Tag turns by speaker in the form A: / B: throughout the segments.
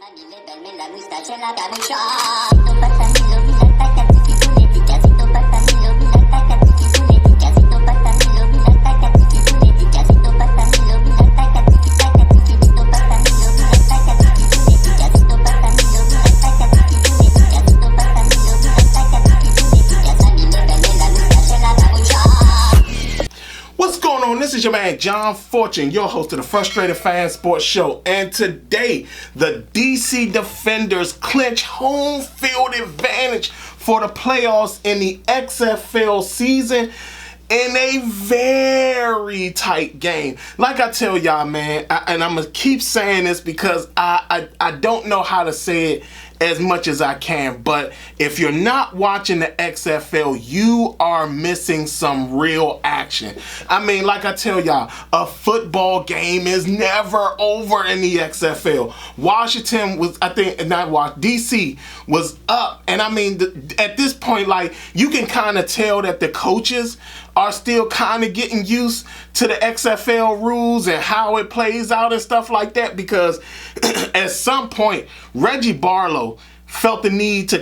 A: Mamie belle, la moustache et la capucha. Sito patamilo, milata katiki punetika. Sito patamilo, milata katiki punetika. Sito patamilo, milata katiki punetika. Sito patamilo, milata katiki takatiki. Sito patamilo, milata katiki punetika. Sito patamilo, milata katiki punetika. Sito patamilo, milata katiki punetika. Mamie belle, la moustache et la capucha.
B: What's going on? This is your man John Fortune, your host of the Frustrated Fan Sports Show. And today, the DC Defenders clinch home field advantage for the playoffs in the XFL season in a very tight game. Like I tell y'all, man, and I'm going to keep saying this because I don't know how to say it as much as I can, but if you're not watching the XFL, you are missing some real action. I mean, like I tell y'all, a football game is never over in the XFL. Washington was, DC was up, and I mean, at this point, like, you can kind of tell that the coaches are still kind of getting used to the XFL rules and how it plays out and stuff like that, because at some point, Reggie Barlow felt the need to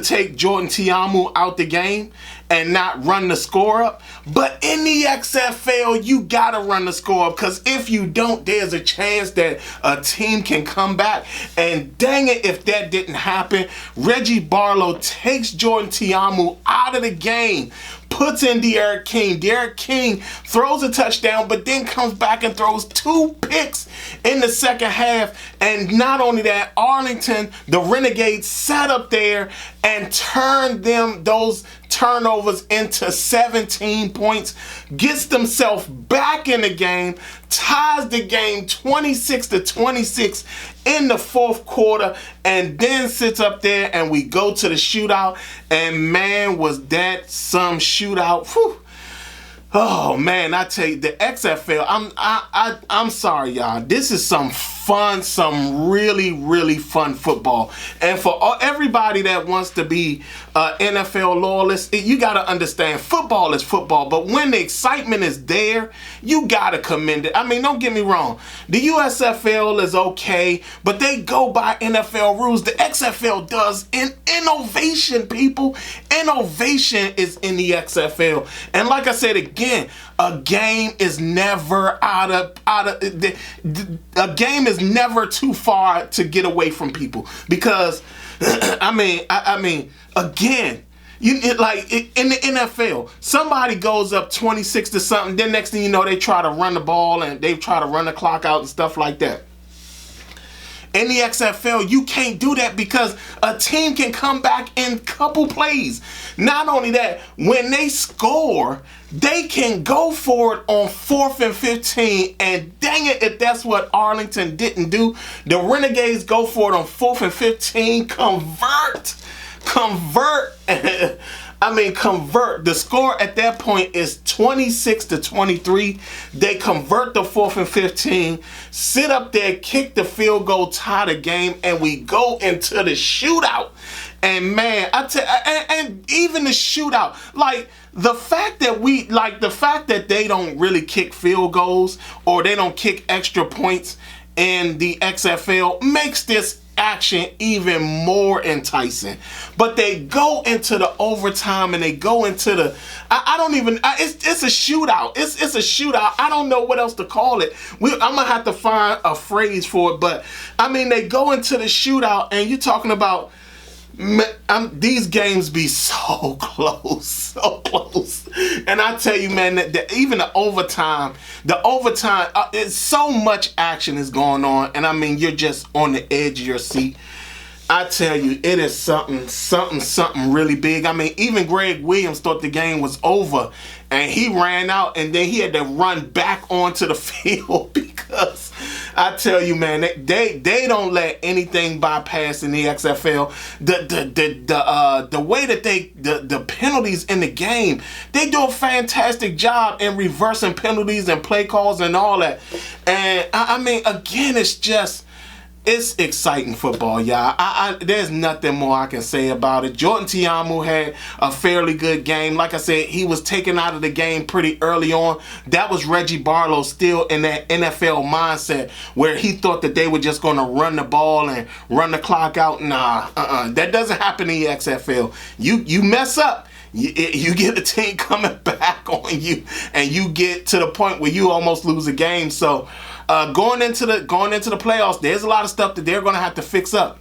B: take Jordan Ta'amu out the game and not run the score up. But in the XFL, you gotta run the score up, because if you don't, there's a chance that a team can come back. And dang it, if that didn't happen, Reggie Barlow takes Jordan Ta'amu out of the game, puts in D'Eriq King. D'Eriq King throws a touchdown, but then comes back and throws 2 picks in the second half. And not only that, Arlington, the Renegades, sat up there and turned those turnovers into 17 points, gets themselves back in the game, ties the game 26-26 in the fourth quarter, and then sits up there and we go to the shootout. And man, was that some shootout. Whew. Oh man, I tell you, the XFL, I'm sorry, y'all. This is some fun, some really fun football. And for everybody that wants to be NFL loyalist, you got to understand, football is football, but when the excitement is there, you got to commend it. I mean, don't get me wrong. The USFL is okay, but they go by NFL rules. The XFL does innovation, people. Innovation is in the XFL. And like I said again, a game is never a game is never too far to get away from people, because I mean again, in the NFL, somebody goes up 26 to something, then next thing you know, they try to run the ball and they try to run the clock out and stuff like that. In the XFL, you can't do that because a team can come back in a couple plays. Not only that, when they score, they can go for it on 4th and 15, and dang it if that's what Arlington didn't do. The Renegades go for it on 4th and 15, convert. The score at that point is 26-23. They convert the 4th and 15, sit up there, kick the field goal, tie the game, and we go into the shootout. And man, and even the shootout, like the fact that they don't really kick field goals or they don't kick extra points in the XFL makes this action even more enticing. But they go into the overtime and they go into the it's a shootout. It's a shootout. I don't know what else to call it. I'm gonna have to find a phrase for it, but I mean, they go into the shootout and you're talking about these games be so close. And I tell you, man, that even the overtime, it's so much action is going on, and I mean, you're just on the edge of your seat. I tell you, it is something really big. I mean, even Greg Williams thought the game was over, and he ran out, and then he had to run back onto the field because I tell you, man, they don't let anything bypass in the XFL. The way that the penalties in the game, they do a fantastic job in reversing penalties and play calls and all that. And I mean, again, it's just It's exciting football, y'all. There's nothing more I can say about it. Jordan Ta'amu had a fairly good game. Like I said, he was taken out of the game pretty early on. That was Reggie Barlow still in that NFL mindset where he thought that they were just going to run the ball and run the clock out. Nah, that doesn't happen in the XFL. You mess up, you get a team coming back on you, and you get to the point where you almost lose a game. So going into the playoffs, there's a lot of stuff that they're going to have to fix up.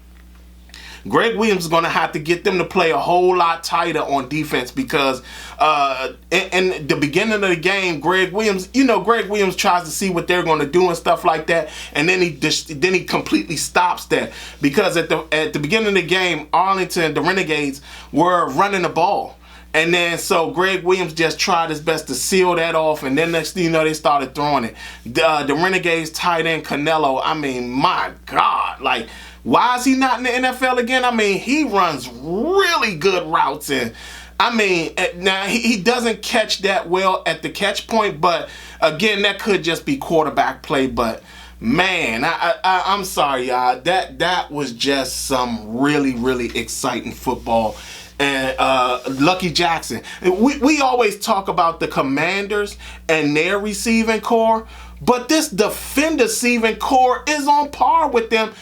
B: Greg Williams is going to have to get them to play a whole lot tighter on defense because in the beginning of the game, Greg Williams tries to see what they're going to do and stuff like that, and then he completely stops that because at the beginning of the game, Arlington, the Renegades, were running the ball. And then so Greg Williams just tried his best to seal that off, and then next thing you know, they started throwing it. The Renegades tight end Canelo, I mean, my God, like, why is he not in the NFL again? I mean, he runs really good routes, and I mean, now he doesn't catch that well at the catch point, but again, that could just be quarterback play. But man, I'm sorry, y'all. That was just some really, really exciting football. And Lucky Jackson. We always talk about the Commanders and their receiving core, but this defender receiving core is on par with them.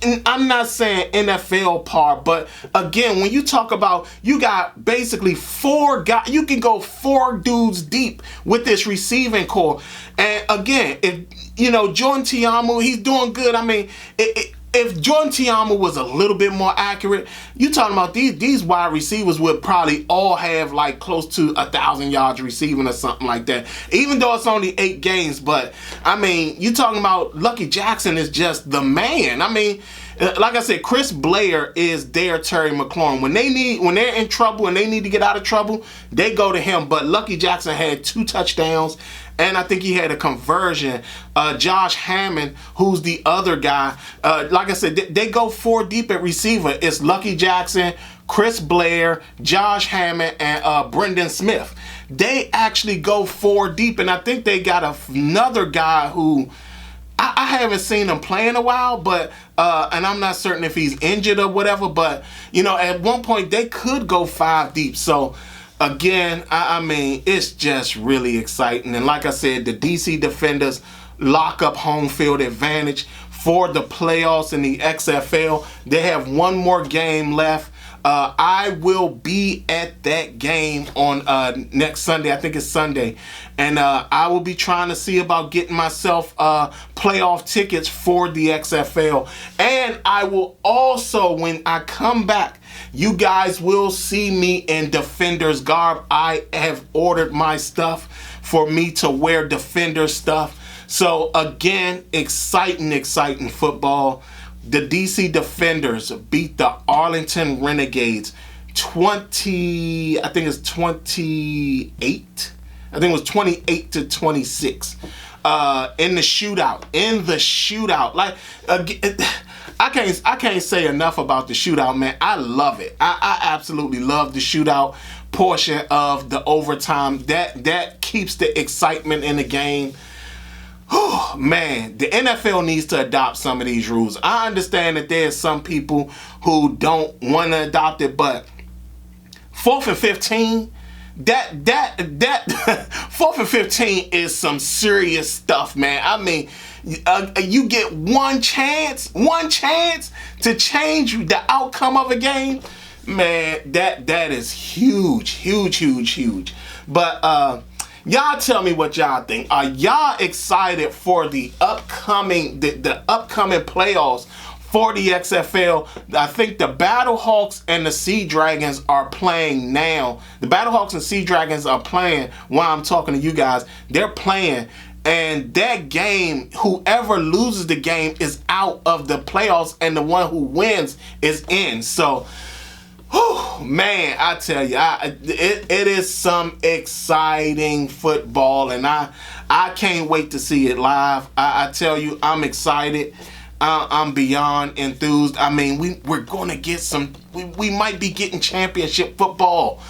B: And I'm not saying NFL par, but again, when you talk about, you got basically 4 guys, you can go 4 dudes deep with this receiving core. And again, if Jordan Ta'amu, he's doing good. I mean, if Jordan Ta'amu was a little bit more accurate, you talking about these wide receivers would probably all have like close to 1,000 yards receiving or something like that. Even though it's only 8 games, but I mean, you talking about Lucky Jackson is just the man. I mean, like I said, Chris Blair is their Terry McLaurin. When they're in trouble and they need to get out of trouble, they go to him. But Lucky Jackson had 2 touchdowns. And I think he had a conversion. Josh Hammond, who's the other guy, like I said, they go 4 deep at receiver. It's Lucky Jackson, Chris Blair, Josh Hammond, and Brendan Smith. They actually go 4 deep, and I think they got another guy who I haven't seen him play in a while, but and I'm not certain if he's injured or whatever. But at one point they could go 5 deep. So. Again, I mean, it's just really exciting. And like I said, the DC Defenders lock up home field advantage for the playoffs in the XFL. They have 1 more game left. I will be at that game on next Sunday. I think it's Sunday. And I will be trying to see about getting myself playoff tickets for the XFL. And I will also, when I come back, you guys will see me in Defenders garb. I have ordered my stuff for me to wear Defender stuff. So again, exciting football. The DC Defenders beat the Arlington Renegades 28. I think it was 28-26 in the shootout. Like I can't say enough about the shootout, man. I love it. I absolutely love the shootout portion of the overtime. That keeps the excitement in the game. Oh, man, the NFL needs to adopt some of these rules. I understand that there's some people who don't want to adopt it, but 4th and 15, that 4th and 15 is some serious stuff, man. I mean, you get one chance to change the outcome of a game, man. That is huge. But y'all tell me what y'all think. Are y'all excited for the upcoming playoffs for the XFL? I think the Battlehawks and the Sea Dragons are playing now. The Battlehawks and Sea Dragons are playing while I'm talking to you guys. They're playing. And that game, whoever loses the game is out of the playoffs, and the one who wins is in. So, man, I tell you, it is some exciting football, and I can't wait to see it live. I tell you, I'm excited. I'm beyond enthused. I mean, we're going to get some. We might be getting championship football.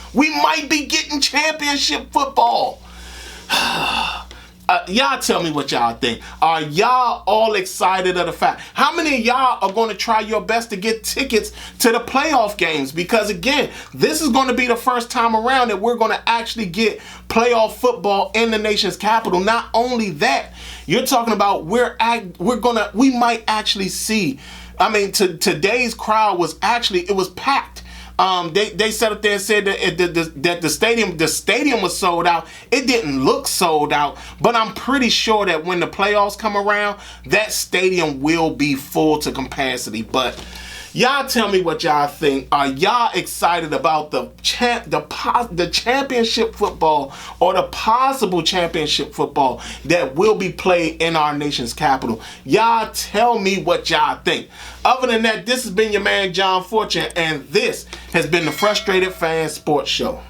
B: Y'all tell me what y'all think. Are y'all all excited of the fact? How many of y'all are going to try your best to get tickets to the playoff games? Because again, this is going to be the first time around that we're going to actually get playoff football in the nation's capital. Not only that, you're talking about we might actually see. I mean, today's crowd was packed. They sat up there and said that the stadium was sold out. It didn't look sold out, but I'm pretty sure that when the playoffs come around, that stadium will be full to capacity. But y'all tell me what y'all think. Are y'all excited about the championship football or the possible championship football that will be played in our nation's capital? Y'all tell me what y'all think. Other than that, this has been your man John Fortune, and this has been the Frustrated Fan Sports Show.